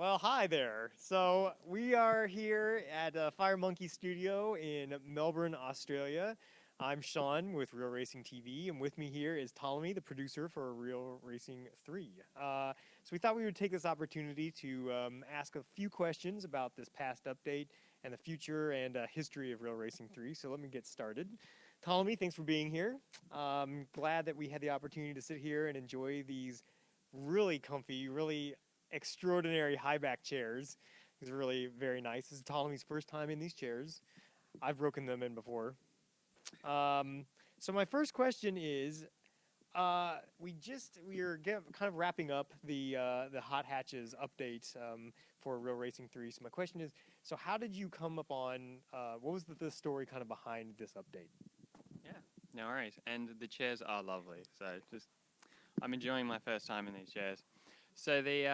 Well, hi there. So we are here at Fire Monkey Studio in Melbourne, Australia. I'm Sean with Real Racing TV, and with me here is Ptolemy, the producer for Real Racing 3. So we thought we would take this opportunity to ask a few questions about this past update and the future and history of Real Racing 3. So let me get started. Ptolemy, thanks for being here. Glad that we had the opportunity to sit here and enjoy these really comfy, really extraordinary high back chairs. It's really very nice. This is Ptolemy's first time in these chairs. I've broken them in before. So my first question is, kind of wrapping up the hot hatches update for Real Racing 3. So my question is, so how did you come upon? What was the story kind of behind this update? Yeah, no worries. And the chairs are lovely. I'm enjoying my first time in these chairs. So the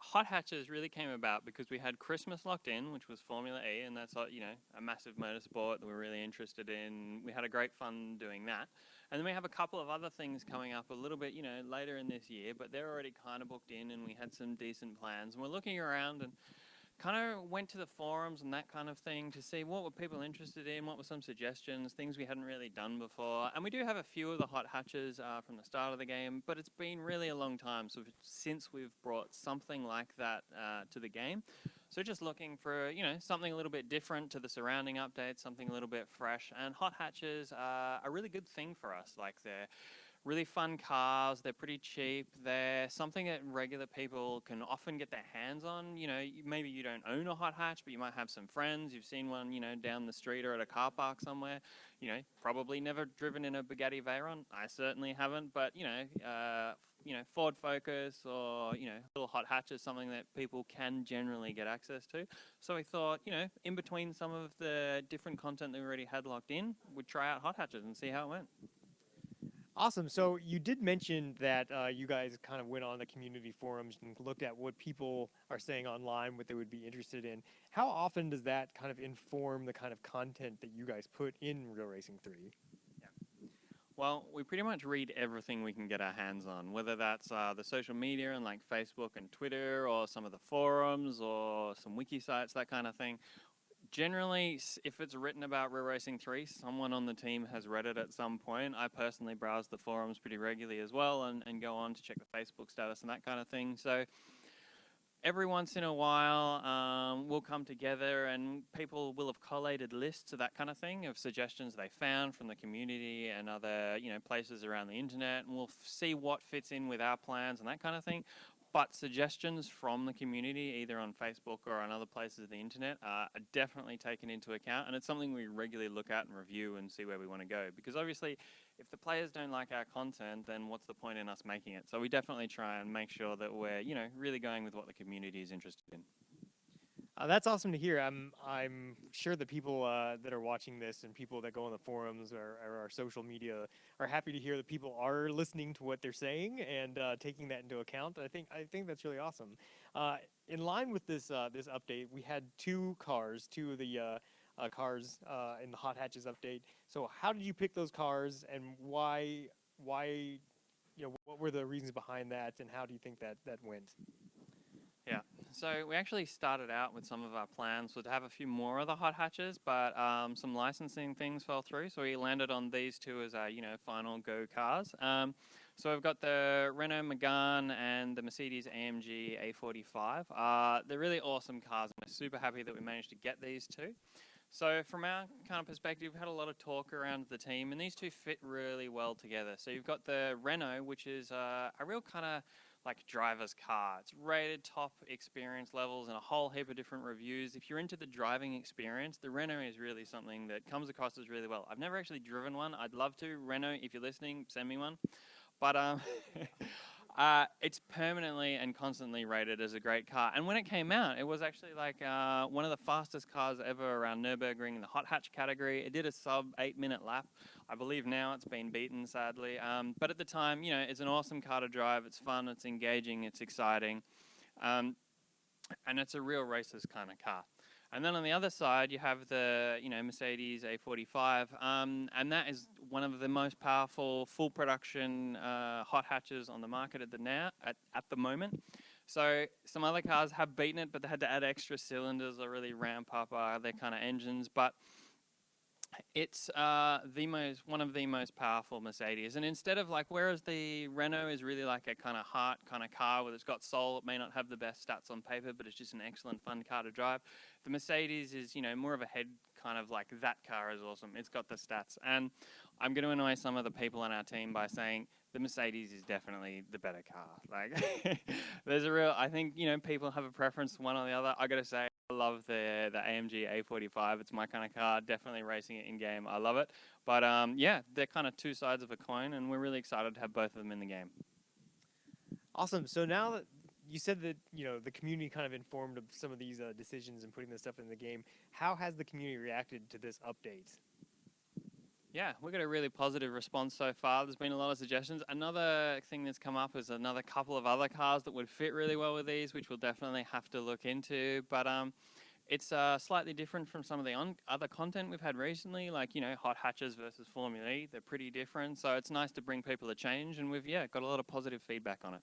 hot hatches really came about because we had Christmas locked in, which was Formula E, and that's a massive motorsport that we're really interested in. We had a great fun doing that. And then we have a couple of other things coming up a little bit, later in this year, but they're already kind of booked in, and we had some decent plans. And we're looking around and kind of went to the forums and that kind of thing to see what were people interested in, what were some suggestions, things we hadn't really done before. And we do have a few of the hot hatches from the start of the game, but it's been really a long time since we've brought something like that to the game. So just looking for, something a little bit different to the surrounding updates, something a little bit fresh. And hot hatches are a really good thing for us. Like they're really fun cars, they're pretty cheap, they're something that regular people can often get their hands on. Maybe you don't own a hot hatch, but you might have some friends, you've seen one, down the street or at a car park somewhere. Probably never driven in a Bugatti Veyron. I certainly haven't, but Ford Focus or, little hot hatch is something that people can generally get access to. So we thought, in between some of the different content that we already had locked in, we'd try out hot hatches and see how it went. Awesome. So you did mention that you guys kind of went on the community forums and looked at what people are saying online, what they would be interested in. How often does that kind of inform the kind of content that you guys put in Real Racing 3? Yeah. Well, we pretty much read everything we can get our hands on, whether that's the social media and like Facebook and Twitter or some of the forums or some wiki sites, that kind of thing. Generally, if it's written about Real Racing 3, someone on the team has read it at some point. I personally browse the forums pretty regularly as well and go on to check the Facebook status and that kind of thing. So every once in a while, we'll come together and people will have collated lists of that kind of thing, of suggestions they found from the community and other, places around the internet, and we'll see what fits in with our plans and that kind of thing. But suggestions from the community, either on Facebook or on other places of the internet, are definitely taken into account. And it's something we regularly look at and review and see where we want to go. Because obviously, if the players don't like our content, then what's the point in us making it? So we definitely try and make sure that we're, really going with what the community is interested in. That's awesome to hear. I'm sure the people that are watching this and people that go on the forums or our social media are happy to hear that people are listening to what they're saying and taking that into account. I think that's really awesome. In line with this update, we had two of the cars in the hot hatches update. So how did you pick those cars, and why what were the reasons behind that, and how do you think that went? Yeah, so we actually started out with some of our plans to have a few more of the hot hatches, but some licensing things fell through, so we landed on these two as our, final go cars. So we've got the Renault Megane and the Mercedes AMG A45. They're really awesome cars, and we're super happy that we managed to get these two. So from our kind of perspective, we've had a lot of talk around the team, and these two fit really well together. So you've got the Renault, which is a real kind of like driver's car. It's rated top experience levels and a whole heap of different reviews. If you're into the driving experience, the Renault is really something that comes across as really well. I've never actually driven one. I'd love to. Renault, if you're listening, send me one. But it's permanently and constantly rated as a great car. And when it came out, it was actually like one of the fastest cars ever around Nürburgring in the hot hatch category. It did a sub 8-minute lap. I believe now it's been beaten, sadly. But at the time, it's an awesome car to drive. It's fun, it's engaging, it's exciting. And it's a real racer's kind of car. And then on the other side, you have the Mercedes A45, and that is one of the most powerful full production hot hatches on the market at the moment. So some other cars have beaten it, but they had to add extra cylinders or really ramp up their kind of engines. But it's one of the most powerful Mercedes. And instead of like, whereas the Renault is really like a kind of heart kind of car where it's got soul, it may not have the best stats on paper, but it's just an excellent fun car to drive. The Mercedes is, more of a head kind of like, that car is awesome. It's got the stats. And I'm going to annoy some of the people on our team by saying the Mercedes is definitely the better car. Like, I think, people have a preference one or the other. I got to say, I love the AMG A45. It's my kind of car. Definitely racing it in game. I love it. But yeah, they're kind of two sides of a coin, and we're really excited to have both of them in the game. Awesome. So now that you said that the community kind of informed of some of these decisions and putting this stuff in the game, how has the community reacted to this update? Yeah, we got a really positive response so far. There's been a lot of suggestions. Another thing that's come up is another couple of other cars that would fit really well with these, which we'll definitely have to look into. But it's slightly different from some of the other content we've had recently, like, hot hatches versus Formula E. They're pretty different, so it's nice to bring people a change, and we've, got a lot of positive feedback on it.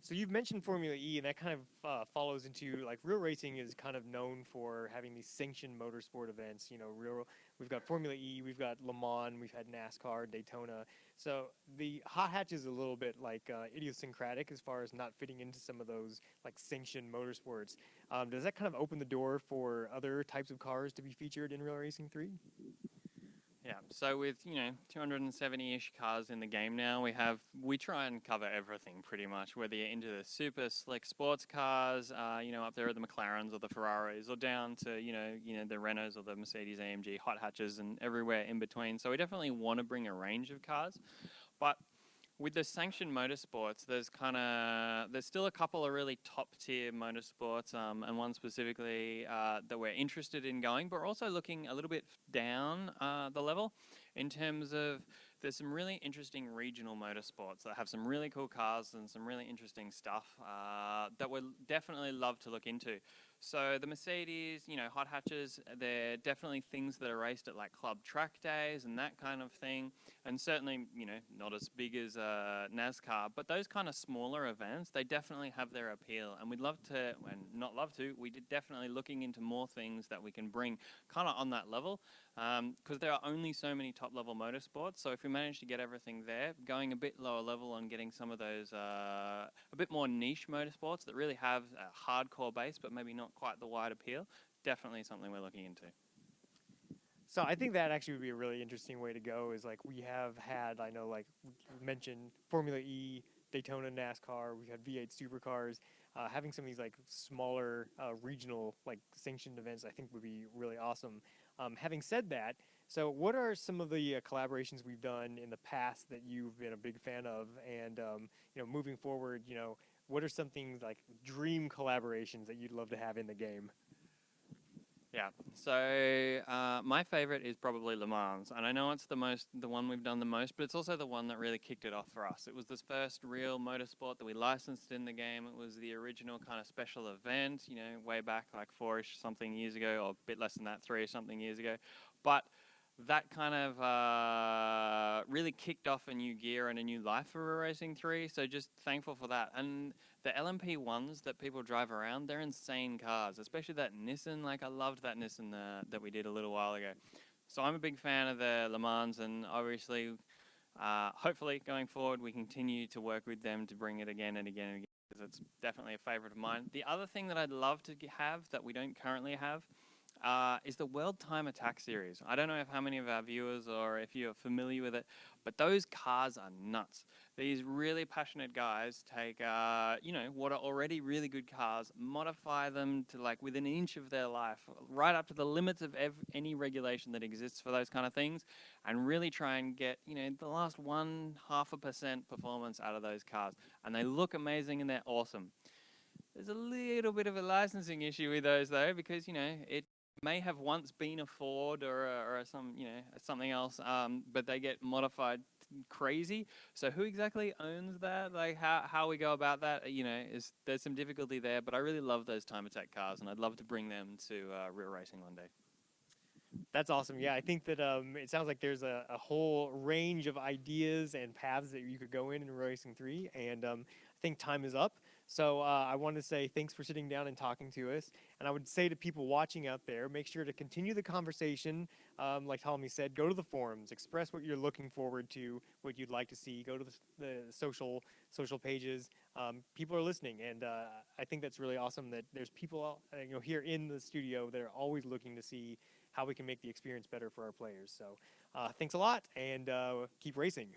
So you've mentioned Formula E, and that kind of follows into, like, real racing is kind of known for having these sanctioned motorsport events. We've got Formula E, we've got Le Mans, we've had NASCAR, Daytona. So the hot hatch is a little bit like idiosyncratic as far as not fitting into some of those like sanctioned motorsports. Does that kind of open the door for other types of cars to be featured in Real Racing 3? Yeah, so with 270-ish cars in the game now, we try and cover everything pretty much. Whether you're into the super slick sports cars, up there at the McLarens or the Ferraris, or down to the Renaults or the Mercedes AMG hot hatches and everywhere in between. So we definitely want to bring a range of cars, but with the sanctioned motorsports, there's still a couple of really top tier motorsports, and one specifically that we're interested in going, but we're also looking a little bit down the level in terms of there's some really interesting regional motorsports that have some really cool cars and some really interesting stuff that we'd definitely love to look into. So the Mercedes, hot hatches, they're definitely things that are raced at like club track days and that kind of thing. And certainly, not as big as NASCAR, but those kind of smaller events, they definitely have their appeal. And we'd love to, and not love to, we're definitely looking into more things that we can bring kind of on that level. Because there are only so many top level motorsports. So if we manage to get everything there, going a bit lower level on getting some of those a bit more niche motorsports that really have a hardcore base, but maybe not quite the wide appeal, definitely something we're looking into. So I think that actually would be a really interesting way to go. Is like we have had, I know, like we mentioned Formula E, Daytona, NASCAR. We've had V8 supercars. Having some of these like smaller regional like sanctioned events, I think would be really awesome. Having said that, so what are some of the collaborations we've done in the past that you've been a big fan of, and moving forward, what are some things like dream collaborations that you'd love to have in the game? Yeah, so my favorite is probably Le Mans, and I know it's the one we've done the most, but it's also the one that really kicked it off for us. It was the first real motorsport that we licensed in the game. It was the original kind of special event, way back like 4-ish something years ago, or a bit less than that, 3-ish something years ago. But that kind of really kicked off a new gear and a new life for Racing 3, so just thankful for that. And the LMP ones that people drive around, they're insane cars, especially that Nissan. Like, I loved that Nissan that we did a little while ago. So I'm a big fan of the Le Mans, and obviously, hopefully going forward, we continue to work with them to bring it again and again and again, because it's definitely a favorite of mine. The other thing that I'd love to have that we don't currently have is the World Time Attack series. I don't know how many of our viewers or if you're familiar with it, but those cars are nuts. These really passionate guys take, what are already really good cars, modify them to like within an inch of their life, right up to the limits of any regulation that exists for those kind of things, and really try and get, the last 0.5% performance out of those cars. And they look amazing and they're awesome. There's a little bit of a licensing issue with those though, because, it may have once been a Ford or something else, but they get modified crazy. So who exactly owns that? Like how we go about that, there's some difficulty there. But I really love those time attack cars, and I'd love to bring them to real racing one day. That's awesome. Yeah, I think that it sounds like there's a whole range of ideas and paths that you could go in Racing 3, and I think time is up. So I want to say thanks for sitting down and talking to us. And I would say to people watching out there, make sure to continue the conversation. Like Tommy said, go to the forums, express what you're looking forward to, what you'd like to see. Go to the social pages. People are listening, and I think that's really awesome that there's people here in the studio that are always looking to see how we can make the experience better for our players. So thanks a lot, and keep racing.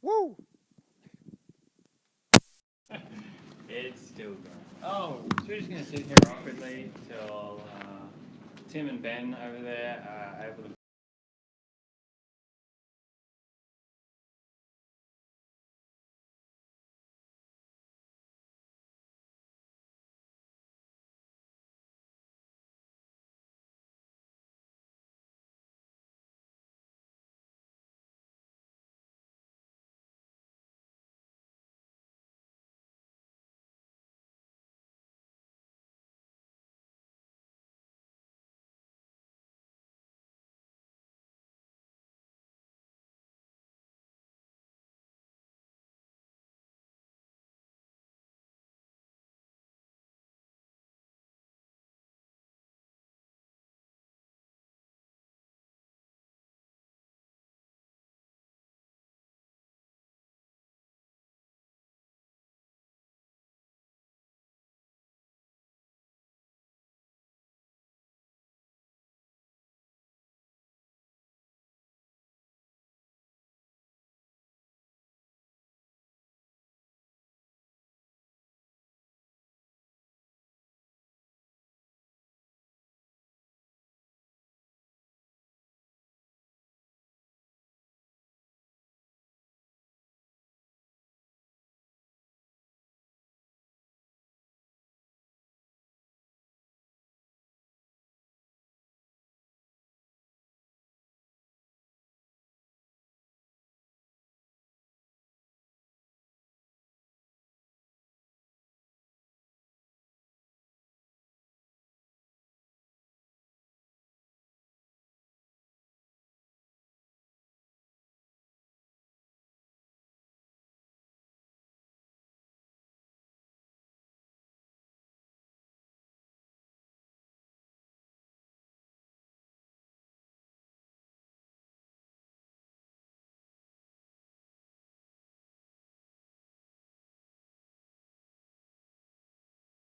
Woo! It's still going. Oh, so we're just going to sit here awkwardly till Tim and Ben over there are able to